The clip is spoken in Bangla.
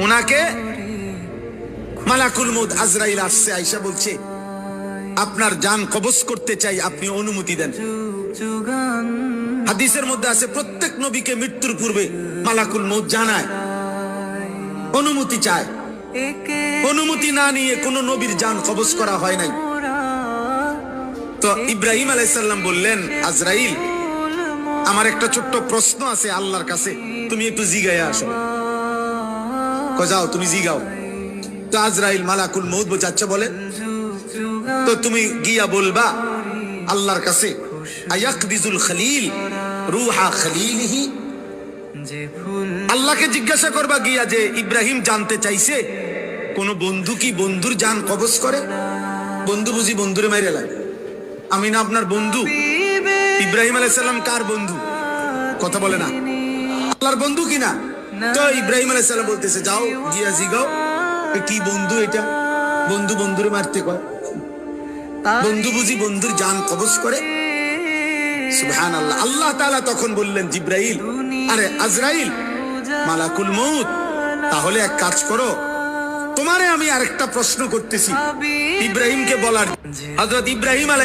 ওনাকে মালাকুল মউত আজরাইল আসছে, আয়েশা বলছে আপনার জান কবজ করতে চাই, আপনি অনুমতি দেন। হাদিসের মধ্যে আছে প্রত্যেক নবীকে মৃত্যুর পূর্বে মালাকুল মউত জানায়, অনুমতি চায়। অনুমতি না নিয়ে কোন নবীর জান কবজ করা হয় নাই। তো ইব্রাহিম আলাইহিস সালাম বললেন, আজরাইল আমার একটা ছোট্ট প্রশ্ন আছে আল্লাহর কাছে, তুমি একটু জিগায়া আসো। যাও তুমি জিগাও। তো আজরাইল মালাকুল মউত বোঝাচ্ছে, বলে তো তুমি গিয়া বলবা আল্লাহর কাছে, আয়াকবিজুল খলিল রূহা খলিলিহি, আল্লাহকে জিজ্ঞাসা করবা গিয়া যে ইব্রাহিম জানতে চাইছে কোন বন্ধু কি বন্ধুর জান কবজ করে? বন্ধু বুঝি বন্ধুরে মাইরে লাগে? আমি না আপনার বন্ধু? ইব্রাহিম আলাইহিস সালাম কার বন্ধু? কথা বলে না, আল্লাহর বন্ধু কিনা? তো ইব্রাহিম আলাইহিস সালাম বলতেছে, যাও গিয়া জিগাও কি বন্ধু এটা, বন্ধু বন্ধুরে মারতে কয়? বন্ধু বুঝি বন্ধুর জান কবজ করে? সুবহানাল্লাহ। আল্লাহ তাআলা তখন বললেন, জিব্রাইল, আরে আজরাইল, মালাকুল মউত, তাহলে এক কাজ করো, তোমারে আমি আরেকটা প্রশ্ন করতেছি ইব্রাহিমকে বলার। হযরত ইব্রাহিম